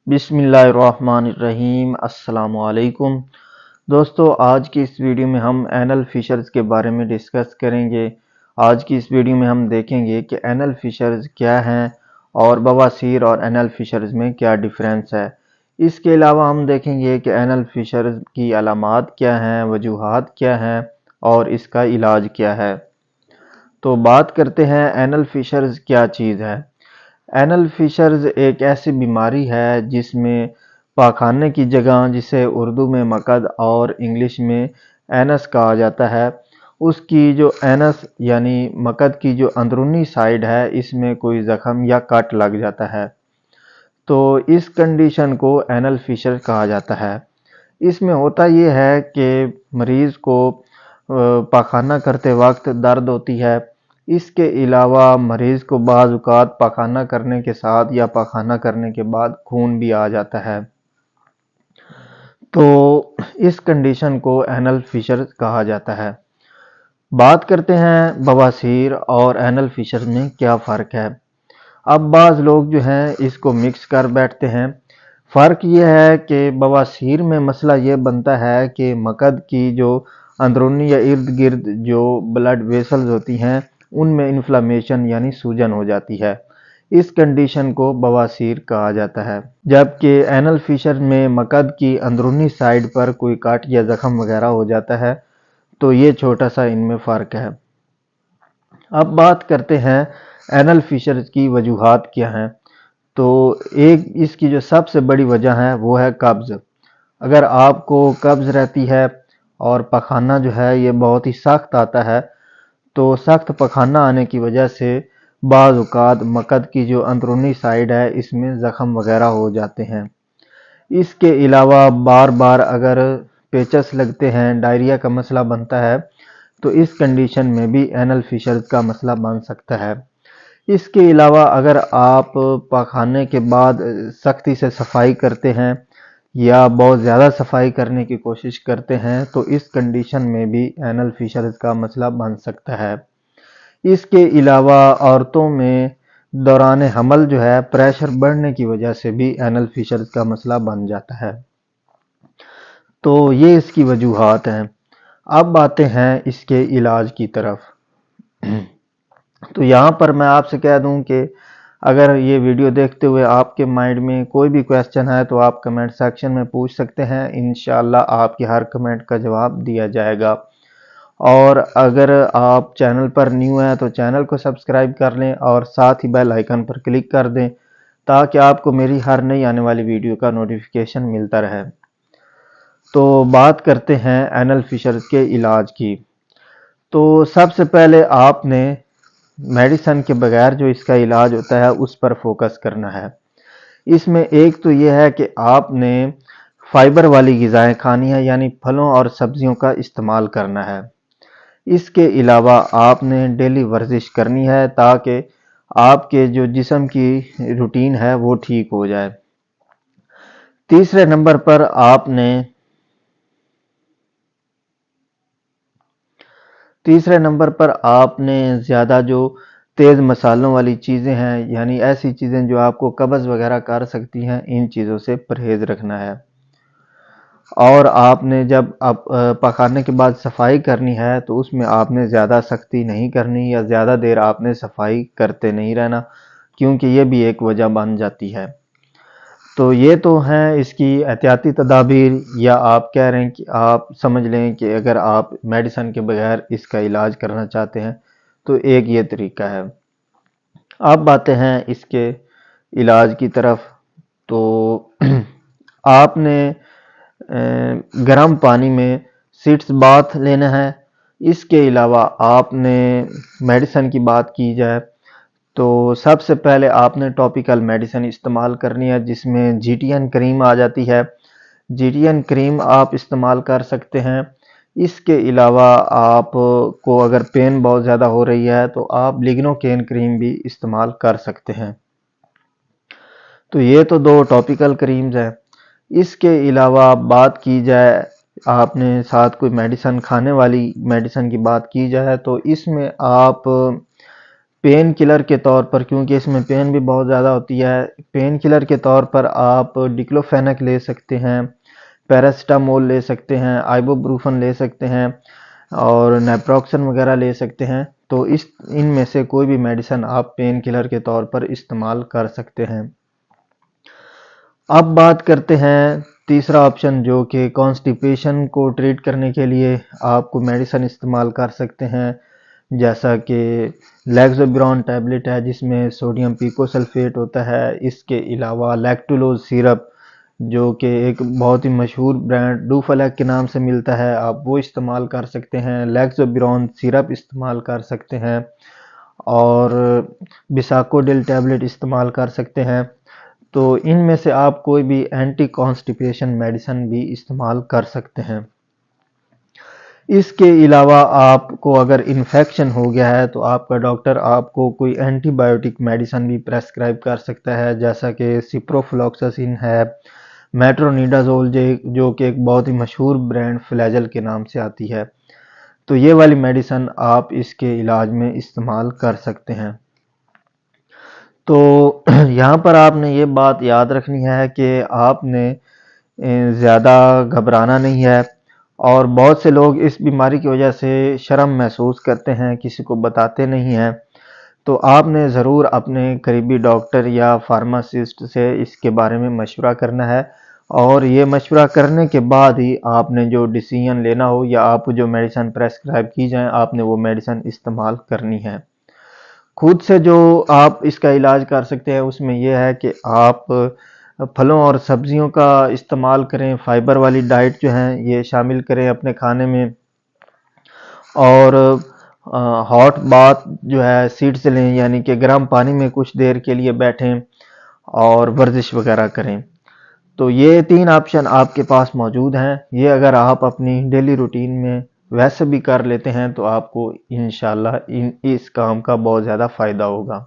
बिस्मिल्लाहिर्रहमानिर्रहीम। अस्सलाम वालेकुम दोस्तों, आज की इस वीडियो में हम एनल फिशर्स के बारे में डिस्कस करेंगे। आज की इस वीडियो में हम देखेंगे कि एनल फिशर्स क्या हैं और बवासीर और एनल फिशर्स में क्या डिफरेंस है। इसके अलावा हम देखेंगे कि एनल फिशर्स की अलामात क्या हैं, वजूहात क्या हैं और इसका इलाज क्या है। तो बात करते हैं एनल फिशर्स क्या चीज़ है। एनल फिशर्स एक ऐसी बीमारी है जिसमें पाखाने की जगह, जिसे उर्दू में मकद और इंग्लिश में एनस कहा जाता है, उसकी जो एनस यानी मकद की जो अंदरूनी साइड है, इसमें कोई ज़ख़म या कट लग जाता है, तो इस कंडीशन को एनल फिशर कहा जाता है। इसमें होता ये है कि मरीज़ को पाखाना करते वक्त दर्द होती है। इसके अलावा मरीज़ को बाज़ औक़ात पाखाना करने के साथ या पाखाना करने के बाद खून भी आ जाता है, तो इस कंडीशन को एनल फिशर कहा जाता है। बात करते हैं बवासीर और एनल फिशर में क्या फ़र्क है। अब बाज़ लोग जो हैं इसको मिक्स कर बैठते हैं। फ़र्क ये है कि बवासीर में मसला ये बनता है कि मकद की जो अंदरूनी या इर्द गिर्द जो ब्लड वेसल्स होती हैं, उनमें इन्फ्लामेशन यानी सूजन हो जाती है। इस कंडीशन को बवासीर कहा जाता है। जबकि एनल फिशर में मकद की अंदरूनी साइड पर कोई काट या ज़ख़म वगैरह हो जाता है, तो ये छोटा सा इनमें फ़र्क है। अब बात करते हैं एनल फिशर की वजूहात क्या हैं। तो एक इसकी जो सबसे बड़ी वजह है वो है कब्ज़। अगर आपको कब्ज़ रहती है और पखाना जो है ये बहुत ही सख्त आता है, तो सख्त पखाना आने की वजह से बाज़ औक़ात मकद की जो अंदरूनी साइड है इसमें ज़ख़म वगैरह हो जाते हैं। इसके अलावा बार बार अगर पेचस लगते हैं, डायरिया का मसला बनता है, तो इस कंडीशन में भी एनल फिशर्स का मसला बन सकता है। इसके अलावा अगर आप पखाने के बाद सख्ती से सफाई करते हैं या बहुत ज़्यादा सफाई करने की कोशिश करते हैं, तो इस कंडीशन में भी एनल फिशर्स का मसला बन सकता है। इसके अलावा औरतों में दौरान हमल जो है प्रेशर बढ़ने की वजह से भी एनल फिशर्स का मसला बन जाता है। तो ये इसकी वजूहात हैं। अब आते हैं इसके इलाज की तरफ। तो यहाँ पर मैं आपसे कह दूं कि अगर ये वीडियो देखते हुए आपके माइंड में कोई भी क्वेश्चन है तो आप कमेंट सेक्शन में पूछ सकते हैं। इंशाल्लाह आपके हर कमेंट का जवाब दिया जाएगा। और अगर आप चैनल पर न्यू हैं तो चैनल को सब्सक्राइब कर लें और साथ ही बेल आइकन पर क्लिक कर दें, ताकि आपको मेरी हर नई आने वाली वीडियो का नोटिफिकेशन मिलता रहे। तो बात करते हैं एनल फिशर्स के इलाज की। तो सबसे पहले आपने मेडिसिन के बगैर जो इसका इलाज होता है उस पर फोकस करना है। इसमें एक तो ये है कि आपने फाइबर वाली ग़िज़ाएँ खानी है, यानी फलों और सब्जियों का इस्तेमाल करना है। इसके अलावा आपने डेली वर्जिश करनी है ताकि आपके जो जिस्म की रूटीन है वो ठीक हो जाए। तीसरे नंबर पर आपने ज़्यादा जो तेज़ मसालों वाली चीज़ें हैं, यानी ऐसी चीज़ें जो आपको कब्ज़ वगैरह कर सकती हैं, इन चीज़ों से परहेज़ रखना है। और आपने जब आप पकाने के बाद सफाई करनी है तो उसमें आपने ज़्यादा सख्ती नहीं करनी या ज़्यादा देर आपने सफाई करते नहीं रहना, क्योंकि ये भी एक वजह बन जाती है। तो ये तो हैं इसकी एहतियाती तदाबीर, या आप कह रहे हैं कि आप समझ लें कि अगर आप मेडिसिन के बगैर इसका इलाज करना चाहते हैं तो एक ये तरीका है। अब आते हैं इसके इलाज की तरफ। तो आपने गर्म पानी में सीट्स बाथ लेना है। इसके अलावा आपने मेडिसिन की बात की जाए तो सबसे पहले आपने टॉपिकल मेडिसिन इस्तेमाल करनी है, जिसमें जीटीएन क्रीम आ जाती है। जीटीएन क्रीम आप इस्तेमाल कर सकते हैं। इसके अलावा आपको अगर पेन बहुत ज़्यादा हो रही है तो आप लिग्नोकेन क्रीम भी इस्तेमाल कर सकते हैं। तो ये तो दो टॉपिकल क्रीम्स हैं। इसके अलावा बात की जाए, आपने साथ कोई मेडिसिन खाने वाली मेडिसिन की बात की जाए तो इसमें आप پین کلر کے طور پر، کیونکہ اس میں پین بھی بہت زیادہ ہوتی ہے، پین کلر کے طور پر آپ ڈکلوفینک لے سکتے ہیں، پیراسٹامول لے سکتے ہیں، آئبوبروفن لے سکتے ہیں اور نیپروکسن وغیرہ لے سکتے ہیں۔ تو ان میں سے کوئی بھی میڈیسن آپ پین کلر کے طور پر استعمال کر سکتے ہیں۔ اب بات کرتے ہیں تیسرا آپشن، جو کہ کانسٹیپیشن کو ٹریٹ کرنے کے لیے آپ کو میڈیسن استعمال کر سکتے ہیں، جیسا کہ لیگزوبرون ٹیبلٹ ہے جس میں سوڈیم پیکوسلفیٹ ہوتا ہے۔ اس کے علاوہ لیکٹولوز سیرپ، جو کہ ایک بہت ہی مشہور برانڈ ڈوفلیک کے نام سے ملتا ہے، آپ وہ استعمال کر سکتے ہیں۔ لیگزوبرون سیرپ استعمال کر سکتے ہیں اور بساکوڈل ٹیبلٹ استعمال کر سکتے ہیں۔ تو ان میں سے آپ کوئی بھی اینٹی کانسٹیپیشن میڈیسن بھی استعمال کر سکتے ہیں۔ اس کے علاوہ آپ کو اگر انفیکشن ہو گیا ہے تو آپ کا ڈاکٹر آپ کو کوئی اینٹی بائیوٹک میڈیسن بھی پریسکرائب کر سکتا ہے، جیسا کہ سپروفلوکساسین ہے، میٹرونیڈازول، جو کہ ایک بہت ہی مشہور برانڈ فلیجل کے نام سے آتی ہے۔ تو یہ والی میڈیسن آپ اس کے علاج میں استعمال کر سکتے ہیں۔ تو یہاں پر آپ نے یہ بات یاد رکھنی ہے کہ آپ نے زیادہ گھبرانا نہیں ہے، اور بہت سے لوگ اس بیماری کی وجہ سے شرم محسوس کرتے ہیں، کسی کو بتاتے نہیں ہیں۔ تو آپ نے ضرور اپنے قریبی ڈاکٹر یا فارماسسٹ سے اس کے بارے میں مشورہ کرنا ہے، اور یہ مشورہ کرنے کے بعد ہی آپ نے جو ڈیسیژن لینا ہو یا آپ کو جو میڈیسن پریسکرائب کی جائیں، آپ نے وہ میڈیسن استعمال کرنی ہے۔ خود سے جو آپ اس کا علاج کر سکتے ہیں اس میں یہ ہے کہ آپ پھلوں اور سبزیوں کا استعمال کریں، فائبر والی ڈائٹ جو ہیں یہ شامل کریں اپنے کھانے میں، اور ہاٹ بات جو ہے سیٹ سے لیں، یعنی کہ گرم پانی میں کچھ دیر کے لیے بیٹھیں اور ورزش وغیرہ کریں۔ تو یہ 3 آپشن آپ کے پاس موجود ہیں، یہ اگر آپ اپنی ڈیلی روٹین میں ویسے بھی کر لیتے ہیں تو آپ کو انشاءاللہ اس کام کا بہت زیادہ فائدہ ہوگا۔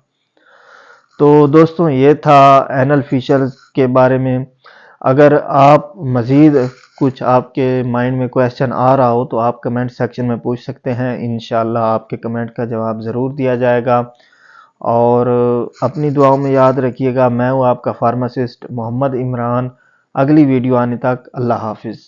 تو دوستوں، یہ تھا اینل فشرز کے بارے میں۔ اگر آپ مزید کچھ آپ کے مائنڈ میں کویسچن آ رہا ہو تو آپ کمنٹ سیکشن میں پوچھ سکتے ہیں، انشاءاللہ آپ کے کمنٹ کا جواب ضرور دیا جائے گا۔ اور اپنی دعاؤں میں یاد رکھیے گا۔ میں ہوں آپ کا فارماسسٹ محمد عمران۔ اگلی ویڈیو آنے تک اللہ حافظ۔